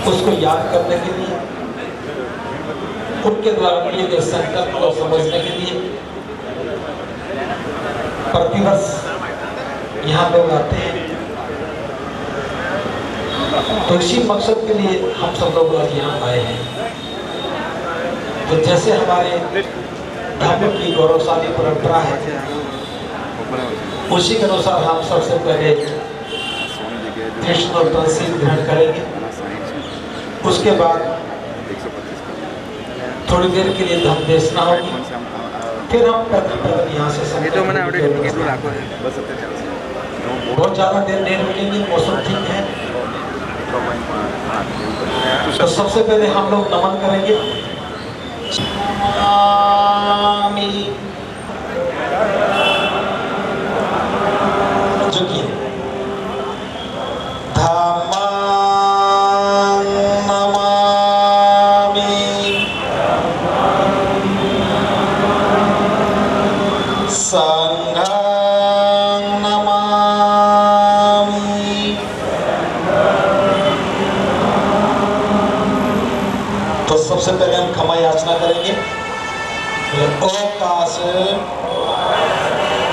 उसको याद करने के लिए, उनके द्वारा किए गए संकल्प को समझने के लिए प्रतिवर्ष यहाँ लोग आते हैं। तो इसी मकसद के लिए हम सब लोग आज यहाँ आए हैं। तो जैसे हमारे धर्म की गौरवशाली परंपरा है, उसी के अनुसार हम सबसे पहले कृष्ण और तुलसी ग्रहण करेंगे। उसके बाद थोड़ी देर के लिए धम देशना होगी, फिर हम यहाँ से बहुत ज़्यादा देर नहीं रुकेंगे, मौसम ठीक है। तो सबसे पहले हम लोग नमन करेंगे। झुकिए। तो सबसे पहले हम क्षमा याचना करेंगे। ओकाश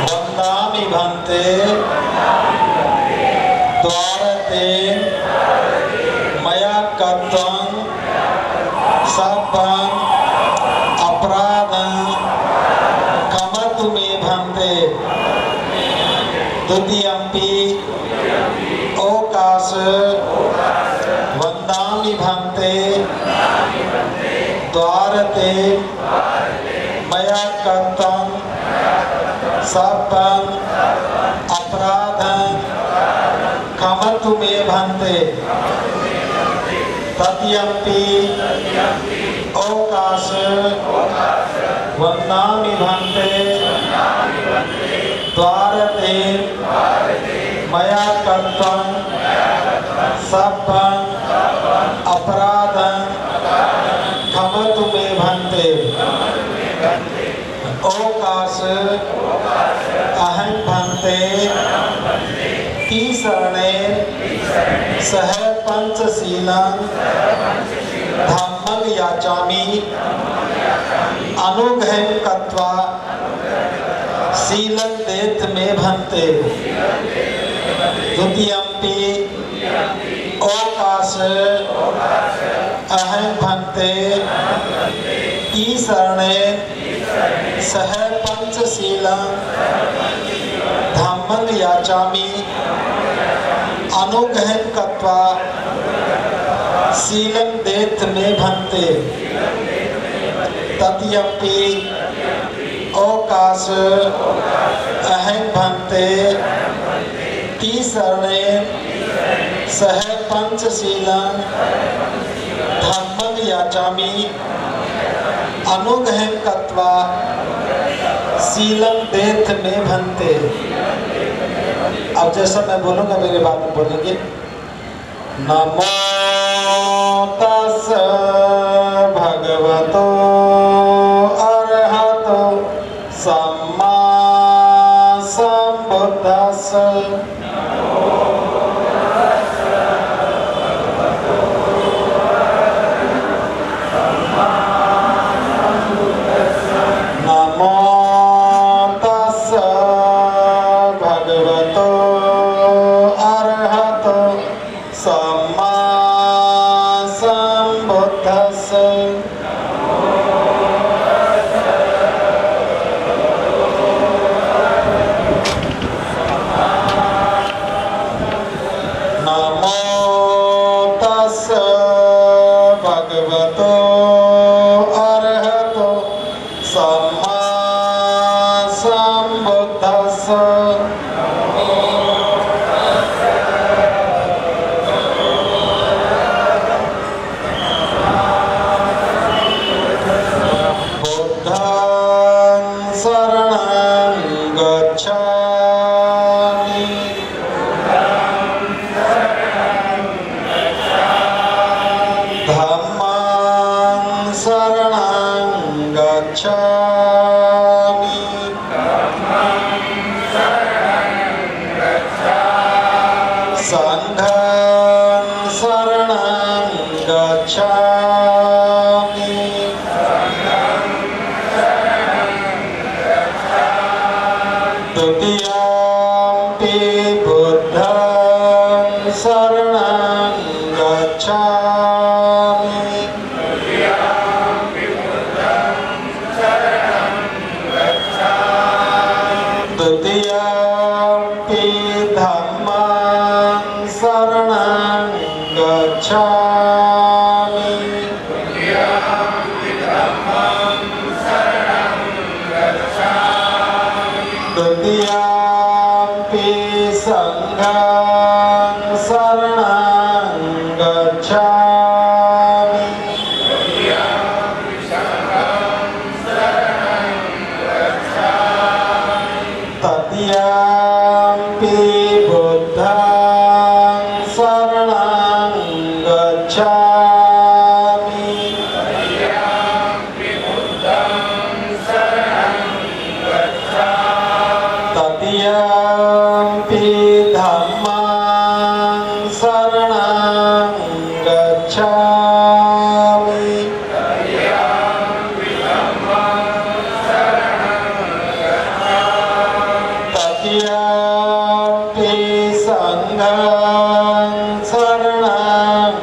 वंदामि भन्ते द्वारते मया कृतं सर्वं अपराधं क्षमतु मे भन्ते। द्वितीयम्पि ओकाश वंदामि भन्ते द्वारते मया कृतं सर्वं अपराधं क्षमतु मे भन्ते। तृतीयम्पि ओकाश वंदामि भन्ते द्वारते मया कृतं सर्वं अपराधं क्षमतु मे भन्ते। ओकाश अहं भन्ते तीसरणेन सह पंचशीलं धम्मं याचामि अनुग्रहं कृत्वा शीलं देत मे भन्ते। द्वितीयम्पि ओकाश अहं भन्ते तीसरणेन सह पंचशीलं धम्मं याचामि अनुग्रहं कृत्वा शीलं देत मे भन्ते। तृतीयम्पि ओकाश अहं भन्ते तीसरणेन सह पंचशीलं धम्मं याचामि अनुग्रहं कृत्वा शीलं देत मे भन्ते। अब जैसा मैं बोलूंगा मेरे बाद में बोलेंगे। नमो तस्स भगवतो अरहतो सम्मा संबुद्दस्स। द्वितीयम्पि बुद्धं शरणं गच्छामि द्वितीयम्पि धम्मं शरणं गच्छामि द्वितीयम्पि संघं शरणं गच्छामि तृतीयम्पि बुद्धं शरणं गच्छामि तृतीयम्पि धम्मं शरणं गच्छामि तृतीयम्पि संघं शरणं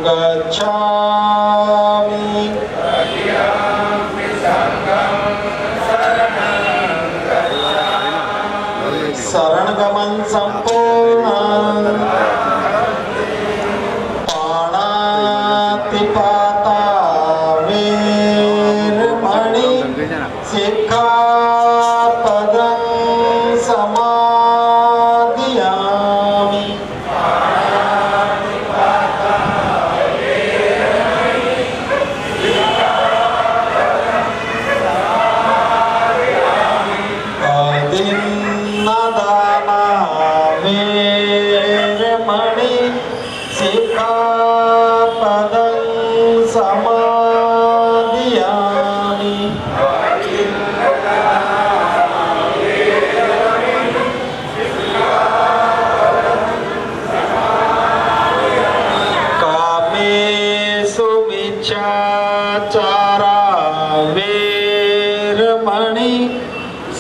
गच्छामि शरणगमन संपूर्ण पाणातिपाता वीरमणि सिक्खापदं समादियामि अदिन्नदाना वीरमणि सिक्खापदं समादियामि कामेषु मिच्छाचारा वीरमणि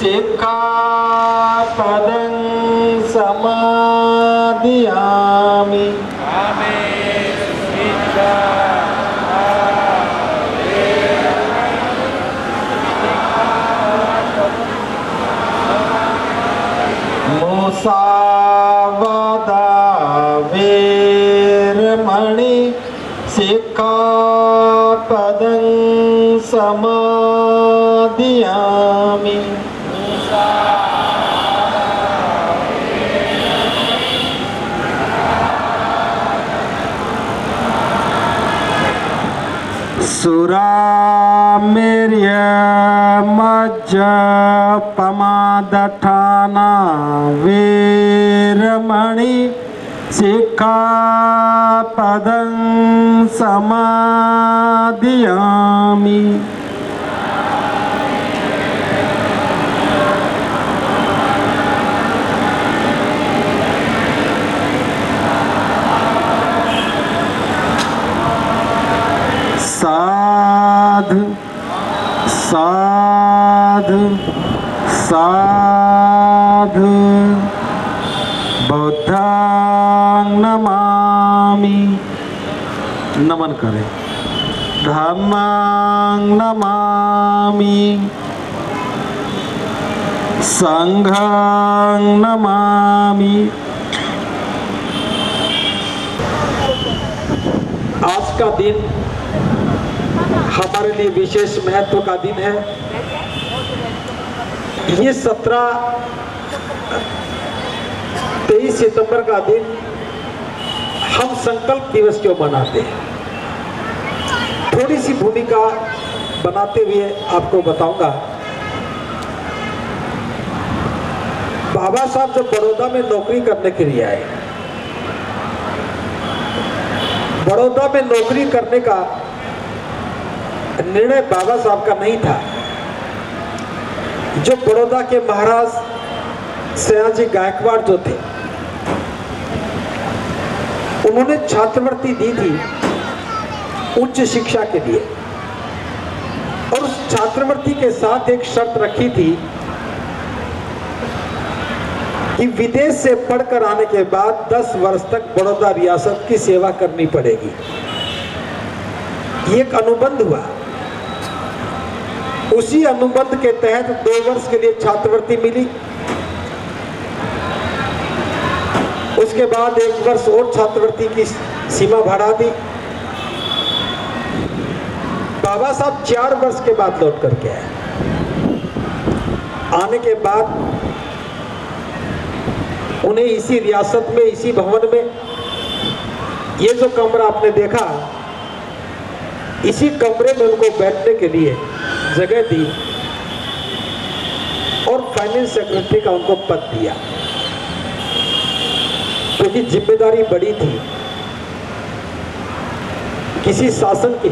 सिक्खापदं समादियामि मुसावदा वीरमणि सिक्खापदं समादियामि सुरामेर्य मज्जपमादठाना वीरमणि सिक्खापदं समादियामि साधु साधु साधु बुद्धं नमामि नमन करें धम्मं नमामि संघं नमामि। आज का दिन हमारे लिए विशेष महत्व का दिन है। ये 23 सितंबर का दिन हम संकल्प दिवस क्यों मनाते हैं, थोड़ी सी भूमिका बनाते हुए आपको बताऊंगा। बाबा साहब जब बड़ौदा में नौकरी करने के लिए आए, बड़ौदा में नौकरी करने का निर्णय बाबा साहब का नहीं था। जो बड़ौदा के महाराज सयाजी गायकवाड़ जो थे, उन्होंने छात्रवृत्ति दी थी उच्च शिक्षा के लिए, और उस छात्रवृत्ति के साथ एक शर्त रखी थी कि विदेश से पढ़कर आने के बाद 10 वर्ष तक बड़ौदा रियासत की सेवा करनी पड़ेगी। ये एक अनुबंध हुआ। उसी अनुबंध के तहत 2 वर्ष के लिए छात्रवृत्ति मिली। उसके बाद 1 वर्ष और छात्रवृत्ति की सीमा बढ़ा दी। बाबा साहब 4 वर्ष के बाद लौट करके आए। आने के बाद उन्हें इसी रियासत में, इसी भवन में, ये जो कमरा आपने देखा, इसी कमरे में उनको बैठने के लिए जगह दी और फाइनेंस सेक्रेटरी का उनको पद दिया, क्योंकि जिम्मेदारी बड़ी थी। किसी शासन के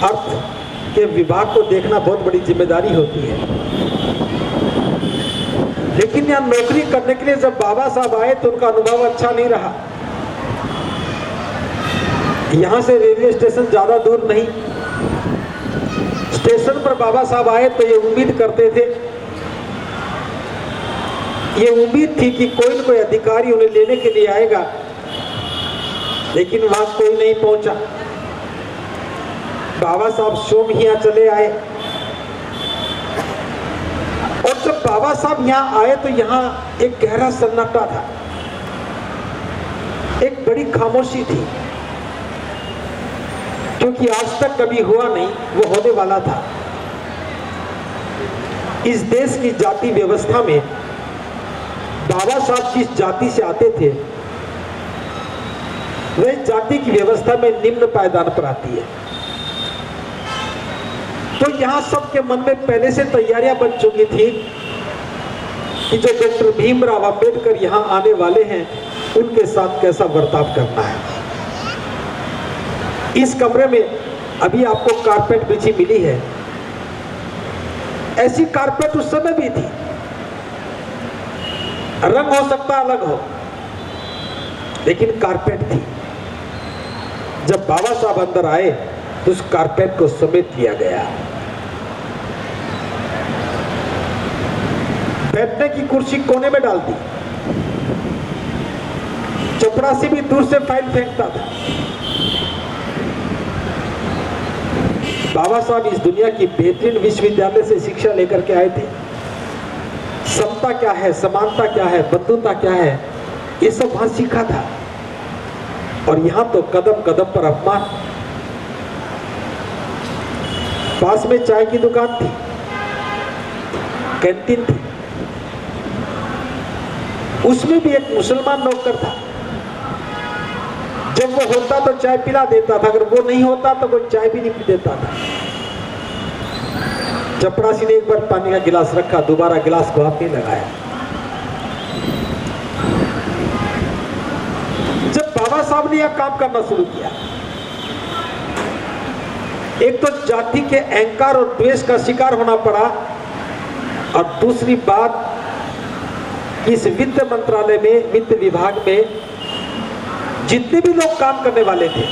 अर्थ के विभाग को देखना बहुत बड़ी जिम्मेदारी होती है। लेकिन यहाँ नौकरी करने के लिए जब बाबा साहब आए तो उनका अनुभव अच्छा नहीं रहा। यहाँ से रेलवे स्टेशन ज्यादा दूर नहीं। स्टेशन पर बाबा साहब आए तो ये उम्मीद करते थे, ये उम्मीद थी कि कोई न कोई अधिकारी उन्हें लेने के लिए आएगा, लेकिन वहां कोई नहीं पहुंचा। बाबा साहब स्वयं यहाँ चले आए और जब बाबा साहब यहाँ आए तो यहाँ एक गहरा सन्नाटा था, एक बड़ी खामोशी थी, क्योंकि आज तक कभी हुआ नहीं, वो होने वाला था। इस देश की जाति व्यवस्था में बाबा साहब जिस जाति से आते थे, वह जाति की व्यवस्था में निम्न पायदान पर आती है। तो यहाँ सबके मन में पहले से तैयारियां बन चुकी थी कि जो डॉक्टर भीमराव अंबेडकर यहाँ आने वाले हैं, उनके साथ कैसा बर्ताव करना है। इस कमरे में अभी आपको कारपेट बिछी मिली है। ऐसी कारपेट उस समय भी थी। रंग हो सकता अलग हो, लेकिन कारपेट थी। जब बाबा साहब अंदर आए तो उस कारपेट को समेट लिया गया। बैठने की कुर्सी कोने में डाल दी। चपरासी भी दूर से फाइल फेंकता था। बाबा साहब इस दुनिया की बेहतरीन विश्वविद्यालय से शिक्षा लेकर के आए थे। समता क्या है, समानता क्या है, बंधुता क्या है, ये सब वहां सीखा था। और यहां तो कदम कदम पर अपमान। पास में चाय की दुकान थी, कैंटीन थी, उसमें भी एक मुसलमान नौकर था। जब वो होता तो चाय पिला देता था, अगर वो नहीं होता तो कोई चाय भी नहीं पी देता था। चपरासी ने एक बार पानी का गिलास रखा, दोबारा गिलास को हाथ नहीं लगाया। जब बाबा साहब ने यह काम करना शुरू किया, एक तो जाति के अहंकार और द्वेष का शिकार होना पड़ा, और दूसरी बात, इस वित्त मंत्रालय में, वित्त विभाग में जितने भी लोग काम करने वाले थे,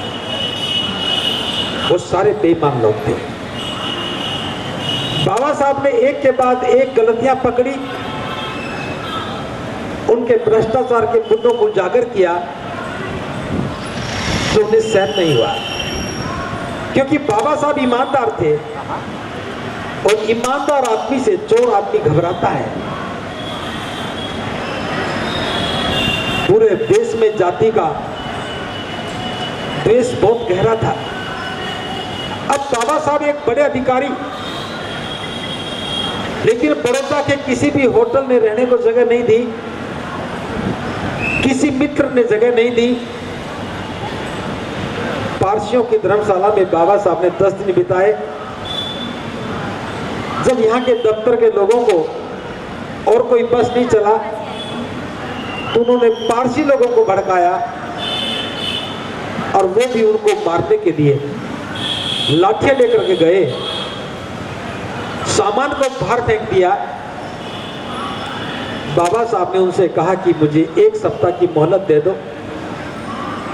वो सारे बेईमान लोग थे। बाबा साहब ने एक के बाद एक गलतियां पकड़ी, उनके भ्रष्टाचार के मुद्दों को उजागर किया, तो उन्हें सहन नहीं हुआ। क्योंकि बाबा साहब ईमानदार थे, और ईमानदार आदमी से चोर आदमी घबराता है। पूरे देश में जाति का द्वेष बहुत गहरा था। अब बाबा साहब एक बड़े अधिकारी, लेकिन बड़ौदा के किसी भी होटल ने रहने को जगह नहीं दी, किसी मित्र ने जगह नहीं दी। पारसियों की धर्मशाला में बाबा साहब ने 10 दिन बिताए। जब यहाँ के दफ्तर के लोगों को और कोई बस नहीं चला, तो उन्होंने पारसी लोगों को भड़काया, और वो भी उनको मारने के लिए लाठियां लेकर के गए, सामान को बाहर फेंक दिया। बाबा साहब ने उनसे कहा कि मुझे 1 सप्ताह की मोहलत दे दो,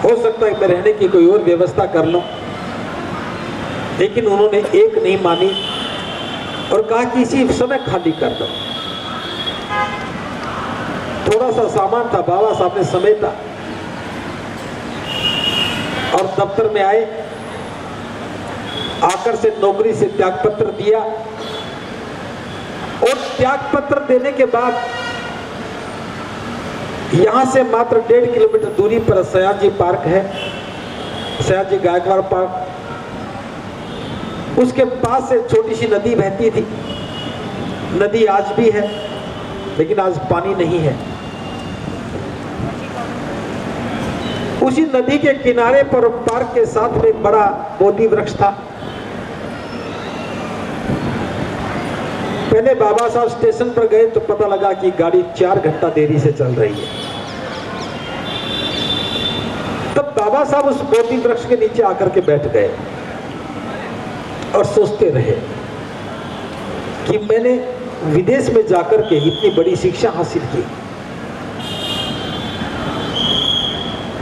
हो सकता है मैं रहने की कोई और व्यवस्था कर लूं। लेकिन उन्होंने एक नहीं मानी और कहा कि इसी समय खाली कर दो। थोड़ा सा सामान था, बाबा साहब ने समेटा और दफ्तर में आए, आकर से नौकरी से त्याग पत्र दिया और त्याग पत्र देने के बाद यहां से मात्र 1.5 किलोमीटर दूरी पर सयाजी पार्क है, सयाजी गायकवाड़ पार्क। उसके पास से छोटी सी नदी बहती थी। नदी आज भी है, लेकिन आज पानी नहीं है। उसी नदी के किनारे पर पार्क के साथ में एक बड़ा बोधि वृक्ष था। पहले बाबा साहब स्टेशन पर गए तो पता लगा कि गाड़ी 4 घंटा देरी से चल रही है। तब बाबा साहब उस बोधि वृक्ष के नीचे आकर के बैठ गए और सोचते रहे कि मैंने विदेश में जाकर के इतनी बड़ी शिक्षा हासिल की,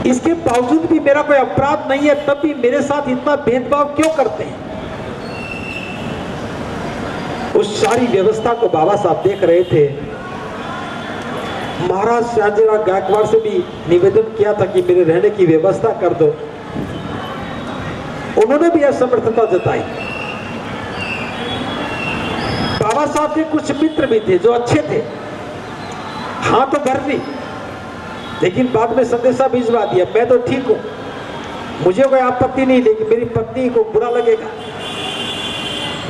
इसके बावजूद भी मेरा कोई अपराध नहीं है, तब भी मेरे साथ इतना भेदभाव क्यों करते हैं। उस सारी व्यवस्था को बाबा साहब देख रहे थे। महाराज सयाजीराव गायकवाड़ से भी निवेदन किया था कि मेरे रहने की व्यवस्था कर दो। उन्होंने भी असमर्थता जताई। बाबा साहब के कुछ मित्र भी थे जो अच्छे थे, हाँ तो भर ली, लेकिन बाद में संदेशा भिजवा दिया, मैं तो ठीक हूं, मुझे कोई आपत्ति नहीं, लेकिन मेरी पत्नी को बुरा लगेगा,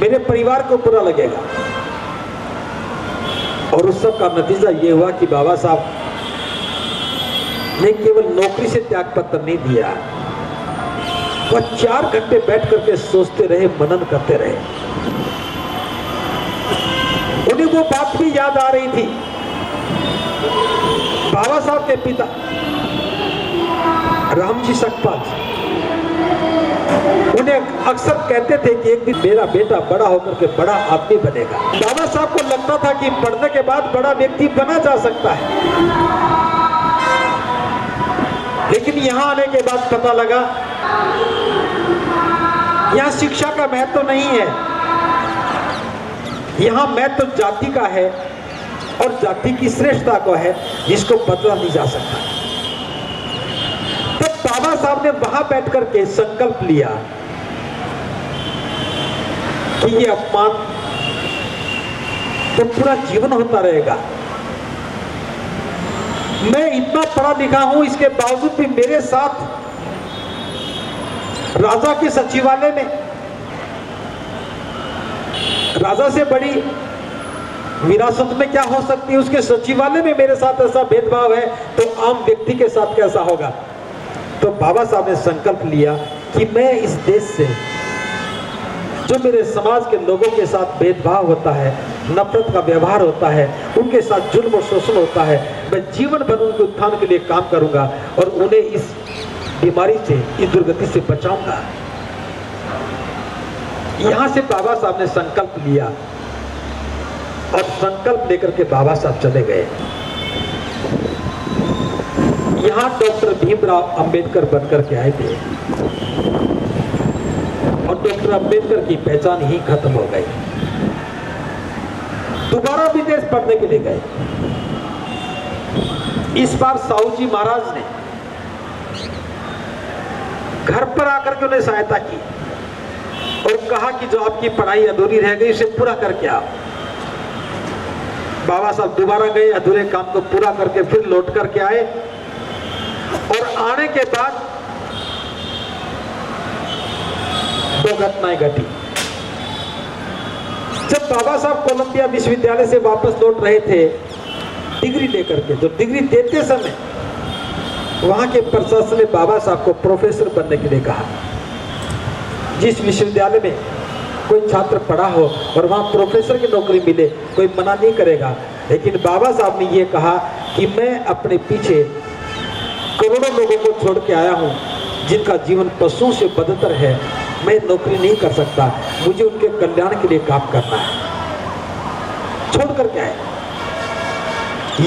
मेरे परिवार को बुरा लगेगा। और उस सब का नतीजा ये हुआ कि बाबा साहब ने केवल नौकरी से त्याग पत्र नहीं दिया, वह 4 घंटे बैठ करके सोचते रहे, मनन करते रहे। उन्हें वो बात भी याद आ रही थी। बाबा साहब के पिता रामजी सकपाल उन्हें अक्सर कहते थे कि एक दिन मेरा बेटा बड़ा होकर के बड़ा आदमी बनेगा। बाबा साहब को लगता था कि पढ़ने के बाद बड़ा व्यक्ति बना जा सकता है, लेकिन यहां आने के बाद पता लगा यहां शिक्षा का महत्व नहीं है, यहां महत्व जाति का है और जाति की श्रेष्ठता को है, जिसको बदला नहीं जा सकता। तब बाबा साहब ने वहां बैठ करके संकल्प लिया कि ये अपमान तो पूरा जीवन होता रहेगा। मैं इतना पढ़ा लिखा हूं, इसके बावजूद भी मेरे साथ राजा के सचिवालय में, राजा से बड़ी विरासत में क्या हो सकती है, उसके सचिवालय में मेरे साथ ऐसा भेदभाव है, तो आम व्यक्ति के साथ कैसा होगा। तो बाबा साहब ने संकल्प लिया कि मैं इस देश से जो मेरे समाज के लोगों के साथ भेदभाव होता है, नफरत का व्यवहार होता है, उनके साथ जुल्म और शोषण होता है, मैं जीवन भर उनके उत्थान के लिए काम करूंगा और उन्हें इस बीमारी से, इस दुर्गति से बचाऊंगा। यहां से बाबा साहब ने संकल्प लिया और संकल्प लेकर के बाबा साहब चले गए। यहां डॉक्टर भीमराव अंबेडकर बनकर के आए थे और डॉक्टर अंबेडकर की पहचान ही खत्म हो गई। दोबारा विदेश पढ़ने के लिए गए। इस बार साहू जी महाराज ने घर पर आकर के उन्हें सहायता की और कहा कि जो आपकी पढ़ाई अधूरी रह गई उसे पूरा करके आओ। बाबा साहब दोबारा गए, अधूरे काम को पूरा करके फिर लौट करके आए और आने के बाद 2 घटनाएं घटी। जब बाबा साहब कोलंबिया विश्वविद्यालय से वापस लौट रहे थे डिग्री लेकर के, तो डिग्री देते समय वहां के प्रशासन ने बाबा साहब को प्रोफेसर बनने के लिए कहा। जिस विश्वविद्यालय में कोई छात्र पढ़ा हो और वहां प्रोफेसर की नौकरी मिले, कोई मना नहीं करेगा, लेकिन बाबा साहब ने यह कहा कि मैं अपने पीछे करोड़ों लोगों को छोड़ के आया हूं जिनका जीवन पशुओं से बदतर है, मैं नौकरी नहीं कर सकता, मुझे उनके कल्याण के लिए काम करना है। छोड़ करके आए।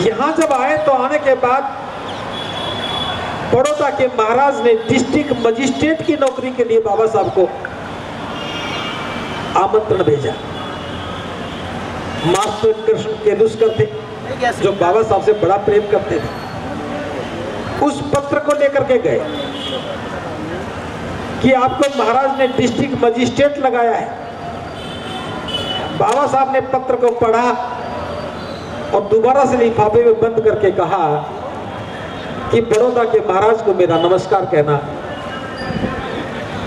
यहां जब आए तो आने के बाद बड़ौदा के महाराज ने डिस्ट्रिक्ट मजिस्ट्रेट की नौकरी के लिए बाबा साहब को आमंत्रण भेजा। मास्टर कृष्ण केलुस्कर थे, जो बाबा साहब से बड़ा प्रेम करते थे, उस पत्र को लेकर के गए कि आपको महाराज ने डिस्ट्रिक्ट मजिस्ट्रेट लगाया है। बाबा साहब ने पत्र को पढ़ा और दोबारा से लिफाफे में बंद करके कहा कि बड़ौदा के महाराज को मेरा नमस्कार कहना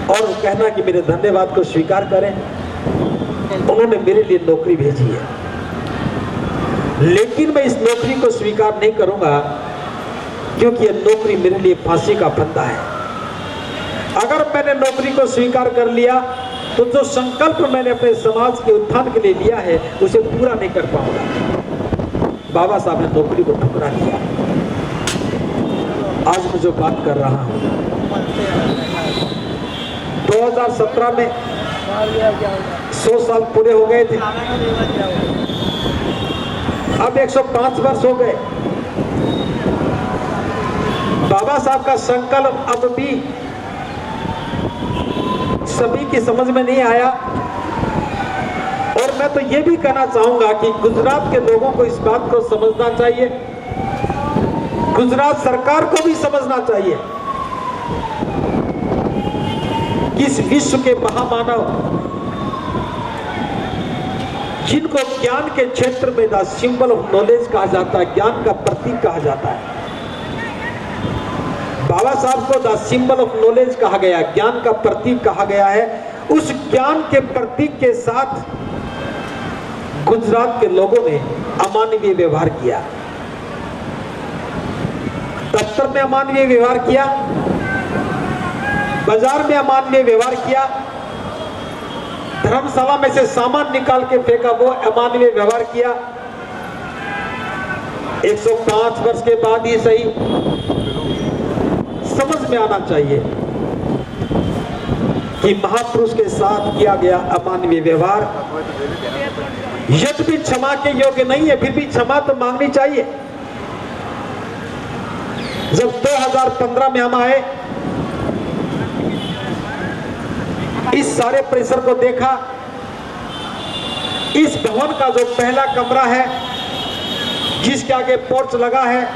और कहना कि मेरे धन्यवाद को स्वीकार करें, उन्होंने मेरे लिए नौकरी भेजी है, लेकिन मैं इस नौकरी को स्वीकार नहीं करूंगा क्योंकि यह नौकरी मेरे लिए फांसी का फंदा है। अगर मैंने नौकरी को स्वीकार कर लिया तो जो संकल्प मैंने अपने समाज के उत्थान के लिए लिया है उसे पूरा नहीं कर पाऊंगा। बाबा साहब ने नौकरी को ठुकरा दिया। आज मैं जो बात कर रहा हूं, 2017 में 100 साल पूरे हो गए थे, अब 105 वर्ष हो गए। बाबा साहब का संकल्प अब भी सभी की समझ में नहीं आया। और मैं तो ये भी कहना चाहूंगा कि गुजरात के लोगों को इस बात को समझना चाहिए, गुजरात सरकार को भी समझना चाहिए कि इस विश्व के महामानव जिनको ज्ञान के क्षेत्र में द सिंबल ऑफ नॉलेज कहा जाता है, ज्ञान का प्रतीक कहा जाता है, बाबा साहब को द सिंबल ऑफ नॉलेज कहा गया, ज्ञान का प्रतीक कहा गया है। उस ज्ञान के प्रतीक के साथ गुजरात के लोगों ने अमानवीय व्यवहार किया, दफ्तर में अमानवीय व्यवहार किया, बाजार में अमानवीय व्यवहार किया, धर्मशाला में से सामान निकाल के फेंका, वो अमानवीय व्यवहार किया। 105 वर्ष के बाद ही सही समझ में आना चाहिए कि महापुरुष के साथ किया गया अमानवीय व्यवहार यद्यपि क्षमा के योग्य नहीं है, फिर भी क्षमा तो मांगनी चाहिए। जब 2015 में हम आए, इस सारे परिसर को देखा, इस भवन का जो पहला कमरा है जिसके आगे पोर्च लगा है,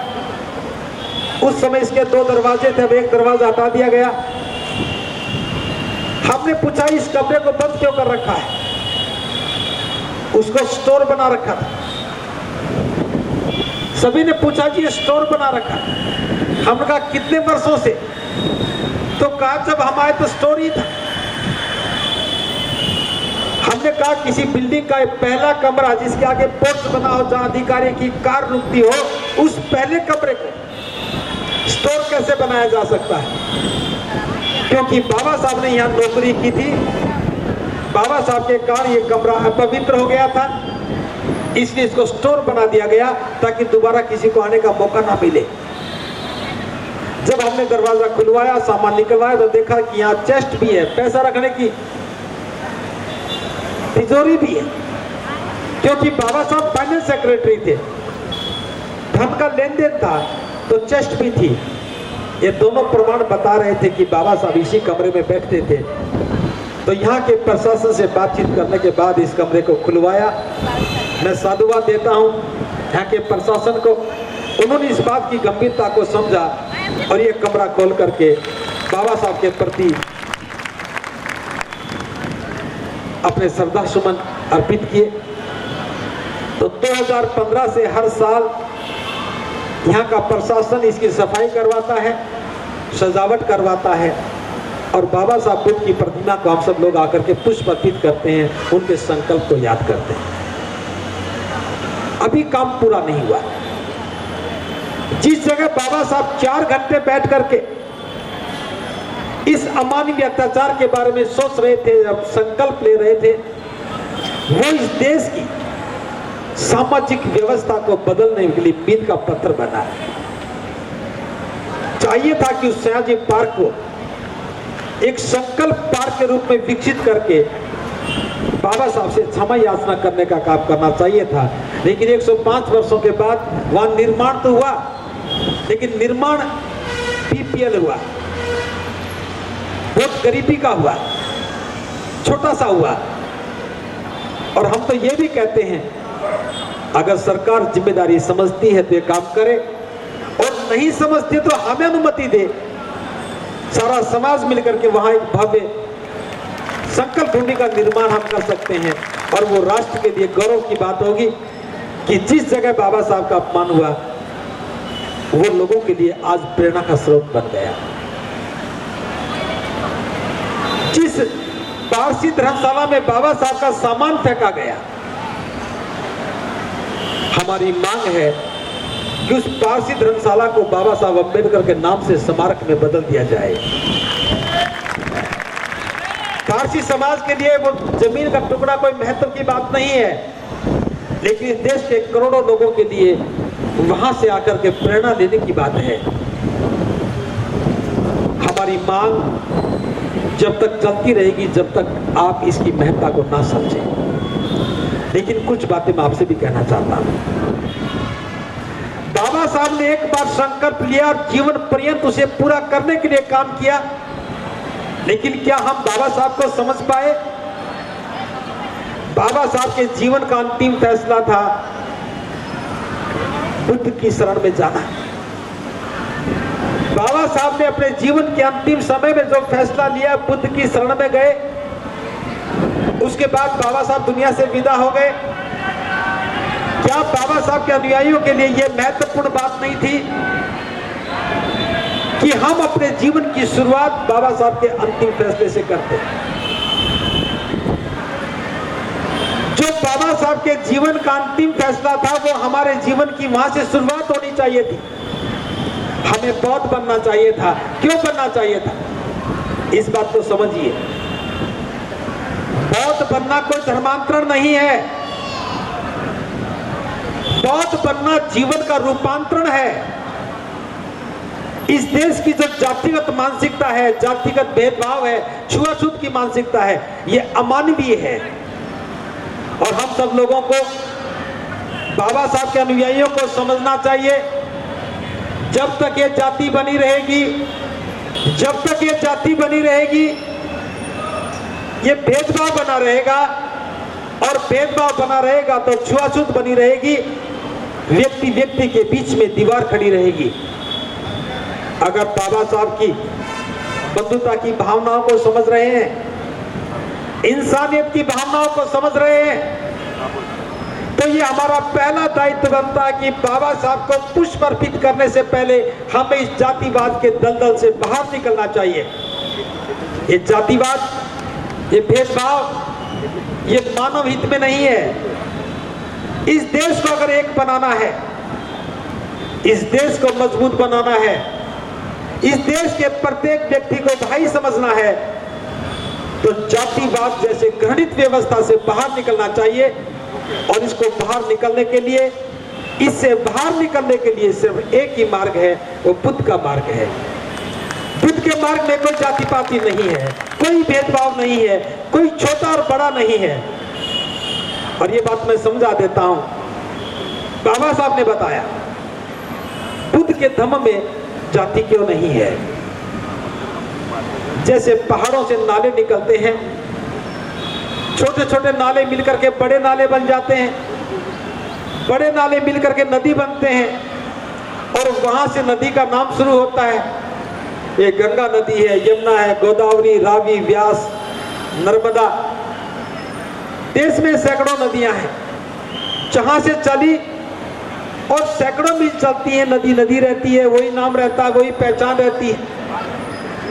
उस समय इसके 2 दरवाजे थे, अब एक दरवाजा हटा दिया गया। हमने पूछा इस कमरे को बंद क्यों कर रखा है, उसको स्टोर बना रखा था। सभी ने पूछा जी स्टोर बना रखा, हमने कहा कितने वर्षों से, तो कहा जब हम आए तो स्टोर ही था। हमने कहा किसी बिल्डिंग का पहला कमरा जिसके आगे पोर्च बना हो, जहां अधिकारी की कार रुकती हो, उस पहले कमरे को स्टोर कैसे बनाया जा सकता है? क्योंकि बाबा साहब ने यहाँ नौकरी की थी, बाबा साहब के कारण ये कमरा अपवित्र हो गया था, इसलिए इसको स्टोर बना दिया गया ताकि दोबारा किसी को आने का मौका ना मिले। जब हमने दरवाजा खुलवाया, सामान निकलवाया तो देखा कि यहाँ चेस्ट भी है, पैसा रखने की तिजोरी भी है, क्योंकि बाबा साहब फाइनेंस सेक्रेटरी थे, धन का लेन देन था, तो चेस्ट भी थी। ये दोनों प्रमाण बता रहे थे कि बाबा साहब इसी कमरे में बैठते थे। तो यहाँ के प्रशासन से बातचीत करने के बाद इस कमरे को खुलवाया। मैं साधुवाद देता हूँ यहाँ के प्रशासन को, उन्होंने इस बात की गंभीरता को समझा और ये कमरा खोल करके बाबा साहब के प्रति अपने श्रद्धा सुमन अर्पित किए। तो 2015 से हर साल यहाँ का प्रशासन इसकी सफाई करवाता है, सजावट करवाता है और बाबा साहब बुद्ध की प्रतिमा को हम सब लोग आकर के पुष्प अर्पित करते हैं, उनके संकल्प को याद करते हैं। अभी काम पूरा नहीं हुआ। जिस जगह बाबा साहब 4 घंटे बैठ करके इस अमानवीय अत्याचार के बारे में सोच रहे थे, जब संकल्प ले रहे थे, वो इस देश की सामाजिक व्यवस्था को बदलने के लिए मील का पत्थर बना है। चाहिए था कि उस सयाजी पार्क को एक संकल्प पार्क के रूप में विकसित करके बाबा साहब से क्षमा याचना करने का काम करना चाहिए था। लेकिन 105 वर्षों के बाद वहां निर्माण तो हुआ, लेकिन निर्माण पीपीएल हुआ, बहुत गरीबी का हुआ, छोटा सा हुआ। और हम तो ये भी कहते हैं अगर सरकार जिम्मेदारी समझती है तो ये काम करे, और नहीं समझती तो हमें अनुमति दे। सारा समाज मिलकर के वहां एक भव्य संकल्प भूमि का निर्माण हम कर सकते हैं, और वो राष्ट्र के लिए गौरव की बात होगी कि जिस जगह बाबा साहब का अपमान हुआ वो लोगों के लिए आज प्रेरणा का स्रोत बन गया। जिस पारसी धर्मशाला में बाबा साहब का सामान फेंका गया, हमारी मांग है कि उस पारसी धर्मशाला को बाबा साहब अम्बेडकर के नाम से स्मारक में बदल दिया जाए। पारसी समाज के लिए वो जमीन का टुकड़ा कोई महत्व की बात नहीं है, लेकिन इस देश के करोड़ों लोगों के लिए वहां से आकर के प्रेरणा लेने की बात है। हमारी मांग जब तक चलती रहेगी जब तक आप इसकी महत्ता को ना समझें। लेकिन कुछ बातें मैं आपसे भी कहना चाहता हूं। बाबा साहब ने एक बार संकल्प लिया और जीवन पर्यंत उसे पूरा करने के लिए काम किया, लेकिन क्या हम बाबा साहब को समझ पाए? बाबा साहब के जीवन का अंतिम फैसला था बुद्ध की शरण में जाना। बाबा साहब ने अपने जीवन के अंतिम समय में जो फैसला लिया, बुद्ध की शरण में गए। उसके बाद बाबा साहब दुनिया से विदा हो गए। क्या बाबा साहब के अनुयायियों के लिए यह महत्वपूर्ण बात नहीं थी कि हम अपने जीवन की शुरुआत बाबा साहब के अंतिम फैसले से करते हैं? जो बाबा साहब के जीवन का अंतिम फैसला था वो हमारे जीवन की वहां से शुरुआत होनी चाहिए थी। हमें बौद्ध बनना चाहिए था। क्यों बनना चाहिए था? इस बात को समझिए। बौद्ध बनना कोई धर्मांतरण नहीं है। बौद्ध बनना जीवन का रूपांतरण है। इस देश की जो जातिगत मानसिकता है, जातिगत भेदभाव है, छुआछूत की मानसिकता है, ये अमानवीय है। और हम सब लोगों को, बाबा साहब के अनुयायियों को समझना चाहिए, जब तक ये जाति बनी रहेगी, जब तक ये जाति बनी रहेगी, ये भेदभाव बना रहेगा, और भेदभाव बना रहेगा तो छुआछूत बनी रहेगी। व्यक्ति व्यक्ति के बीच में दीवार खड़ी रहेगी। अगर बाबा साहब की बंधुता की भावनाओं को समझ रहे हैं, इंसानियत की भावनाओं को समझ रहे हैं, तो ये हमारा पहला दायित्व बनता है कि बाबा साहब को पुष्प अर्पित करने से पहले हमें इस जातिवाद के दलदल से बाहर निकलना चाहिए। ये जातिवाद, ये भेदभाव, ये मानव हित में नहीं है। इस देश को अगर एक बनाना है, इस देश को मजबूत बनाना है, इस देश के प्रत्येक व्यक्ति को भाई समझना है, तो जातिवाद जैसे घृणित व्यवस्था से बाहर निकलना चाहिए। और इसको बाहर निकलने के लिए, इससे बाहर निकलने के लिए सिर्फ एक ही मार्ग है, वो बुद्ध का मार्ग है। बुद्ध के मार्ग में कोई जाति पाति नहीं है, कोई भेदभाव नहीं है, कोई छोटा और बड़ा नहीं है। और ये बात मैं समझा देता हूं। बाबा साहब ने बताया बुद्ध के धम्म में जाति क्यों नहीं है। जैसे पहाड़ों से नाले निकलते हैं, छोटे छोटे नाले मिलकर के बड़े नाले बन जाते हैं, बड़े नाले मिलकर के नदी बनते हैं, और वहां से नदी का नाम शुरू होता है। ये गंगा नदी है, यमुना है, गोदावरी, रावी, व्यास, नर्मदा। देश में सैकड़ों नदियां हैं, जहां से चली और सैकड़ों मील चलती है, नदी नदी रहती है, वही नाम रहता है, वही पहचान रहती है।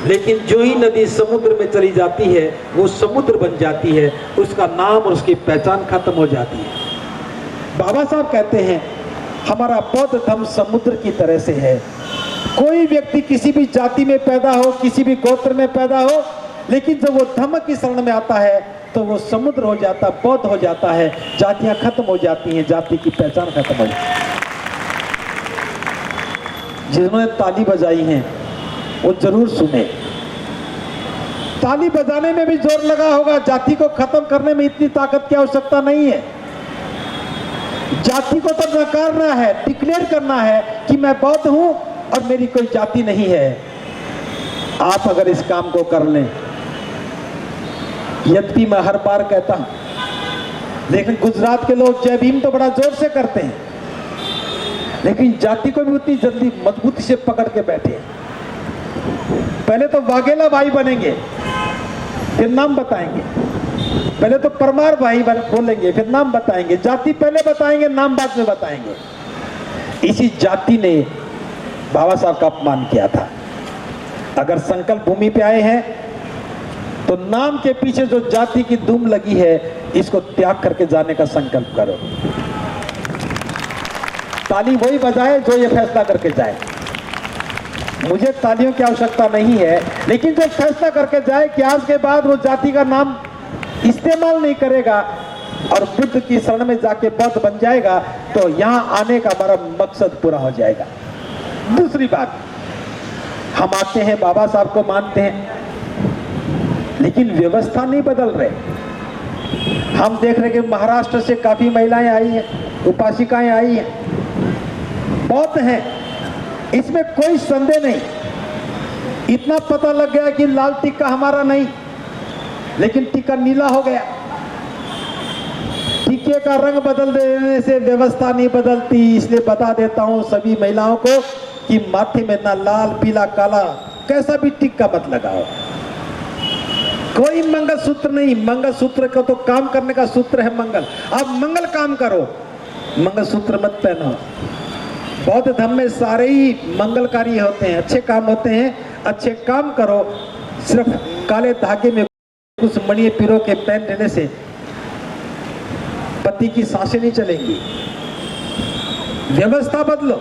लेकिन जो ही नदी समुद्र में चली जाती है वो समुद्र बन जाती है, उसका नाम और उसकी पहचान खत्म हो जाती है। बाबा साहब कहते हैं हमारा बौद्ध धर्म समुद्र की तरह से है। कोई व्यक्ति किसी भी जाति में पैदा हो, किसी भी गोत्र में पैदा हो, लेकिन जब वो धर्म की शरण में आता है तो वो समुद्र हो जाता, बौद्ध हो जाता है, जातियां खत्म हो जाती हैं, जाति की पहचान खत्म हो जाती है। जिन्होंने ताली बजाई है वो जरूर सुने। ताली बजाने में भी जोर लगा होगा, जाति को खत्म करने में इतनी ताकत की आवश्यकता नहीं है। जाति को तो नकारना है, डिक्लेयर करना है कि मैं बौद्ध हूं और मेरी कोई जाति नहीं है। आप अगर इस काम को कर लें, यद्यपि मैं हर बार कहता हूं लेकिन गुजरात के लोग जय भीम तो बड़ा जोर से करते हैं, लेकिन जाति को भी उतनी जल्दी मजबूती से पकड़ के बैठे हैं। पहले तो वाघेला भाई बनेंगे, फिर नाम बताएंगे। पहले तो परमार भाई बोलेंगे, फिर नाम बताएंगे। जाति पहले बताएंगे, नाम बाद में बताएंगे। इसी जाति ने बाबा साहब का अपमान किया था। अगर संकल्प भूमि पे आए हैं तो नाम के पीछे जो जाति की धूम लगी है, इसको त्याग करके जाने का संकल्प करो। ताली वही बजाए जो ये फैसला करके जाए। मुझे तालियों की आवश्यकता नहीं है, लेकिन जो फैसला करके जाए कि आज के बाद वो जाति का नाम इस्तेमाल नहीं करेगा और बुद्ध की शरण में जाके बौद्ध बन जाएगा, तो यहां आने का हमारा मकसद पूरा हो जाएगा। दूसरी बात, हम आते हैं, बाबा साहब को मानते हैं, लेकिन व्यवस्था नहीं बदल रहे। हम देख रहे कि महाराष्ट्र से काफी महिलाएं आई हैं, उपासिकाएं आई हैं, बहुत हैं, इसमें कोई संदेह नहीं। इतना पता लग गया कि लाल टिक्का हमारा नहीं, लेकिन टिक्का नीला हो गया। टिक्के का रंग बदल देने से व्यवस्था नहीं बदलती। इसलिए बता देता हूं सभी महिलाओं को कि माथे में ना लाल पीला काला कैसा भी टिक्का मत लगाओ। कोई मंगलसूत्र नहीं, मंगलसूत्र का तो काम करने का सूत्र है मंगल। आप मंगल काम करो, मंगलसूत्र मत पहनो। बौद्ध धर्म में सारे ही मंगलकारी होते हैं, अच्छे काम होते हैं। अच्छे काम करो। सिर्फ काले धागे में कुछ मणि पिरो के पहन लेने से पति की सांसें नहीं चलेंगी। व्यवस्था बदलो।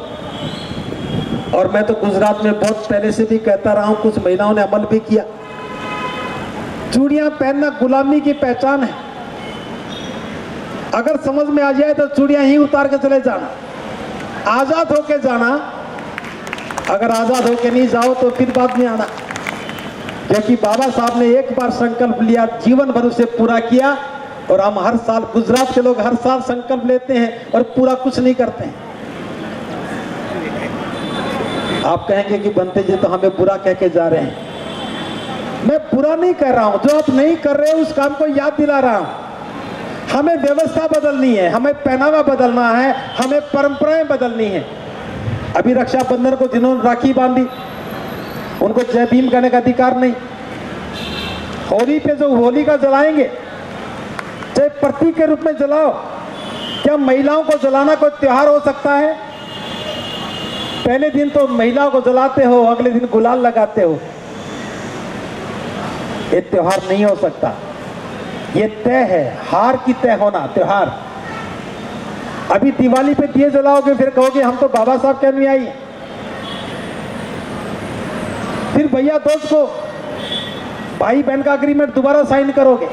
और मैं तो गुजरात में बहुत पहले से भी कहता रहा हूं, कुछ महिलाओं ने अमल भी किया। चूड़ियां पहनना गुलामी की पहचान है। अगर समझ में आ जाए तो चूड़ियां ही उतार के चले जाना, आजाद होके जाना। अगर आजाद होके नहीं जाओ तो फिर बाद में आना, क्योंकि बाबा साहब ने एक बार संकल्प लिया, जीवन भर उसे पूरा किया। और हम हर साल, गुजरात के लोग हर साल संकल्प लेते हैं और पूरा कुछ नहीं करते हैं। आप कहेंगे कि बनते जी तो हमें बुरा कह के जा रहे हैं। मैं बुरा नहीं कर रहा हूं, जो आप नहीं कर रहे हो उस काम को याद दिला रहा हूं। हमें व्यवस्था बदलनी है, हमें पहनावा बदलना है, हमें परंपराएं बदलनी है। अभी रक्षाबंधन को जिन्होंने राखी बांधी, उनको जय भीम कहने का अधिकार नहीं। होली पे जो होलिका जलाएंगे, चाहे प्रतीक के रूप में जलाओ। क्या महिलाओं को जलाना कोई त्योहार हो सकता है? पहले दिन तो महिलाओं को जलाते हो, अगले दिन गुलाल लगाते हो। ये त्योहार नहीं हो सकता। ये तय है, हार की तय होना त्योहार। अभी दिवाली पे दिए जलाओगे, फिर कहोगे हम तो बाबा साहब के अनुयायी। फिर भैया दोस्त को भाई बहन का एग्रीमेंट दोबारा साइन करोगे।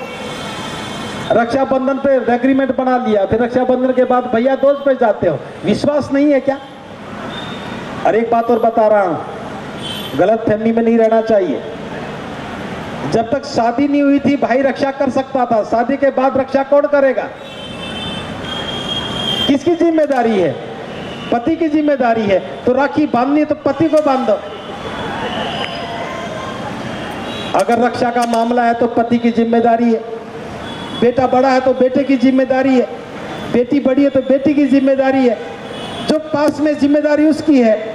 रक्षाबंधन पे एग्रीमेंट बना लिया, फिर रक्षाबंधन के बाद भैया दोस्त पे जाते हो। विश्वास नहीं है क्या? और एक बात और बता रहा हूं, गलत फहमी में नहीं रहना चाहिए। जब तक शादी नहीं हुई थी भाई रक्षा कर सकता था, शादी के बाद रक्षा कौन करेगा? किसकी जिम्मेदारी है? पति की जिम्मेदारी है। तो राखी बांधनी है तो पति को बांध दो। अगर रक्षा का मामला है तो पति की जिम्मेदारी है। बेटा बड़ा है तो बेटे की जिम्मेदारी है, बेटी बड़ी है तो बेटी की जिम्मेदारी है। जो पास में जिम्मेदारी उसकी है।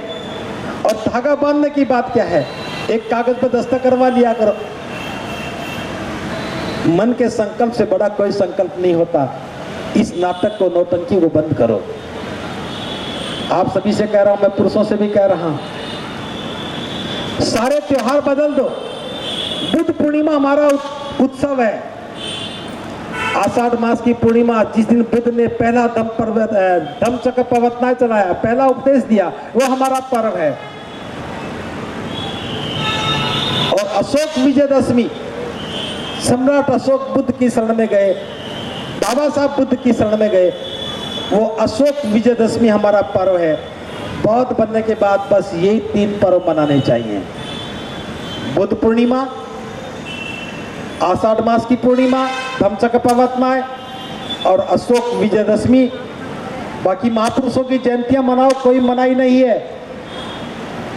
और धागा बांधने की बात क्या है? एक कागज पर दस्तखत करवा लिया करो। मन के संकल्प से बड़ा कोई संकल्प नहीं होता। इस नाटक को, नौटंकी को बंद करो। आप सभी से कह रहा हूं, मैं पुरुषों से भी कह रहा हूं, सारे त्योहार बदल दो। बुद्ध पूर्णिमा हमारा उत्सव है। आषाढ़ मास की पूर्णिमा, जिस दिन बुद्ध ने पहला धम्मचक्र प्रवर्तनाएं चलाया, पहला उपदेश दिया, वो हमारा पर्व है। और अशोक विजयदशमी, सम्राट अशोक बुद्ध की शरण में गए, बाबा साहब बुद्ध की शरण में गए, वो अशोक विजयदशमी हमारा पर्व है। बौद्ध बनने के बाद बस यही 3 पर्व मनाने चाहिए। बुद्ध पूर्णिमा, आषाढ़ मास की पूर्णिमा, धम्मचक्र प्रवर्तनाएं और अशोक विजयदशमी। बाकी महापुरुषों की जयंतियां मनाओ, कोई मनाई नहीं है,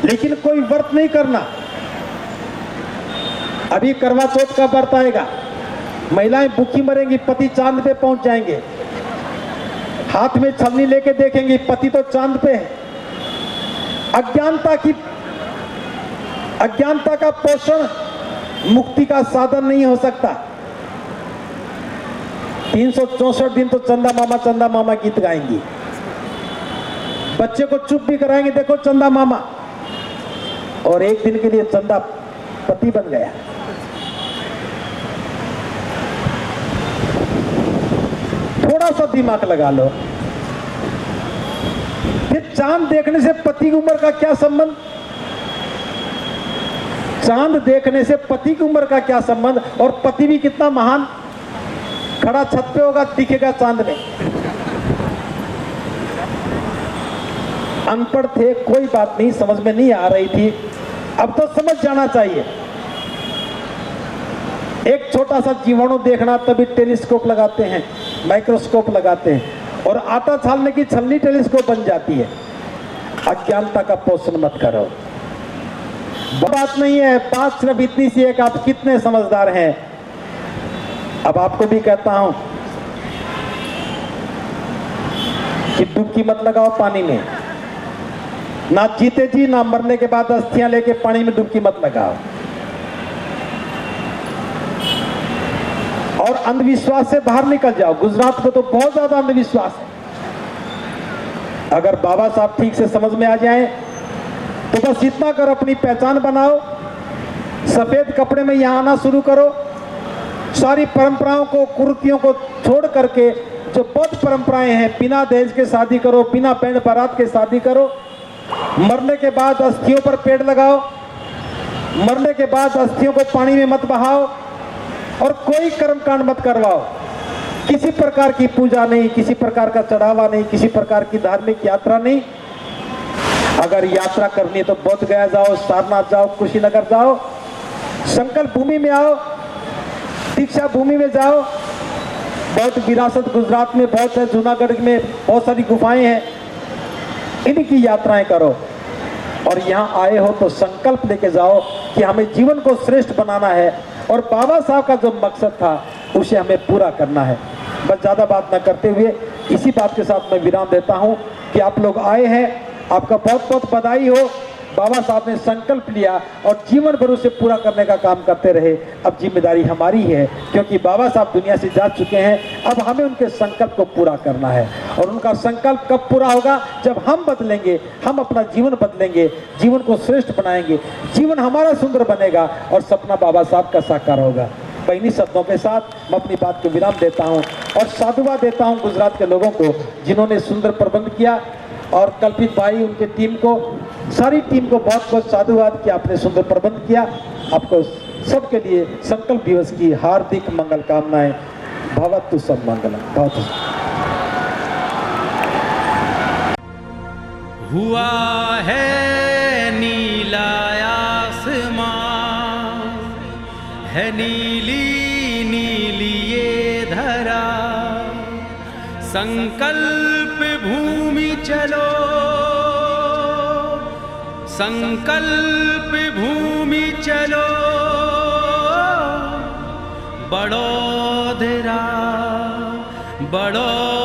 लेकिन कोई व्रत नहीं करना। अभी करवा चौथ का व्रत आएगा, महिलाएं भूखी मरेंगी, पति चांद पे पहुंच जाएंगे। हाथ में छलनी लेके देखेंगे पति तो चांद पे है। अज्ञानता का पोषण मुक्ति का साधन नहीं हो सकता। 364 दिन तो चंदा मामा गीत गाएंगी, बच्चे को चुप भी कराएंगे, देखो चंदा मामा, और एक दिन के लिए चंदा पति बन गया। थोड़ा सा दिमाग लगा लो। फिर चांद देखने से पति की उम्र का क्या संबंध? चांद देखने से पति की उम्र का क्या संबंध? और पति भी कितना महान, खड़ा छत पे होगा, दिखेगा चांद में। अनपढ़ थे, कोई बात नहीं, समझ में नहीं आ रही थी, अब तो समझ जाना चाहिए। एक छोटा सा जीवाणु देखना तभी टेलीस्कोप लगाते हैं, माइक्रोस्कोप लगाते हैं, और आटा छालने की छलनी टेलीस्कोप बन जाती है। अज्ञानता का पोषण मत करो। बात नहीं है, बात सिर्फ इतनी सी है कि आप कितने समझदार हैं। अब आपको भी कहता हूं कि डुबकी मत लगाओ पानी में, ना जीते जी ना मरने के बाद अस्थियां लेके पानी में डुबकी मत लगाओ। और अंधविश्वास से बाहर निकल जाओ। गुजरात में तो बहुत ज्यादा अंधविश्वास है। अगर बाबा साहब ठीक से समझ में आ जाएं तो बस इतना कर, अपनी पहचान बनाओ, सफेद कपड़े में यहां आना शुरू करो, सारी परंपराओं को, कुरीतियों को छोड़ करके जो बौद्ध परंपराएं हैं, बिना दहेज के शादी करो, बिना बैंड बारात के शादी करो, मरने के बाद अस्थियों पर पेड़ लगाओ, मरने के बाद अस्थियों को पानी में मत बहाओ, और कोई कर्मकांड मत करवाओ। किसी प्रकार की पूजा नहीं, किसी प्रकार का चढ़ावा नहीं, किसी प्रकार की धार्मिक यात्रा नहीं। अगर यात्रा करनी है तो बोध गया जाओ, सारनाथ जाओ, कुशीनगर जाओ, संकल्प भूमि में आओ, दीक्षा भूमि में जाओ। बहुत विरासत गुजरात में बहुत है, जूनागढ़ में बहुत सारी गुफाएं हैं, इनकी यात्राएं करो। और यहाँ आए हो तो संकल्प लेके जाओ कि हमें जीवन को श्रेष्ठ बनाना है, और बाबा साहब का जो मकसद था उसे हमें पूरा करना है। बस ज़्यादा बात न करते हुए इसी बात के साथ मैं विराम देता हूँ कि आप लोग आए हैं, आपका बहुत बहुत बधाई हो। बाबा साहब ने संकल्प लिया और जीवन भर उसे पूरा करने का काम करते रहे। अब जिम्मेदारी हमारी है, क्योंकि बाबा साहब दुनिया से जा चुके हैं। अब हमें उनके संकल्प को पूरा करना है, और उनका संकल्प कब पूरा होगा? जब हम बदलेंगे, हम अपना जीवन बदलेंगे, जीवन को श्रेष्ठ बनाएंगे, जीवन हमारा सुंदर बनेगा और सपना बाबा साहब का साकार होगा। बहनी शब्दों के साथ मैं अपनी बात को विराम देता हूँ और साधुवाद देता हूँ गुजरात के लोगों को जिन्होंने सुंदर प्रबंध किया, और कल्पित भाई, उनके टीम को, सारी टीम को बहुत बहुत साधुवाद कि आपने सुंदर प्रबंध किया। आपको सबके लिए संकल्प दिवस की हार्दिक मंगल कामनाएं। भवतु सब मंगलम। भवतु। हुआ है नीला आसमां, है नीली नीली ये धरा, संकल्प भूमि चलो, संकल्प भूमि चलो, बड़ोदरा बड़ो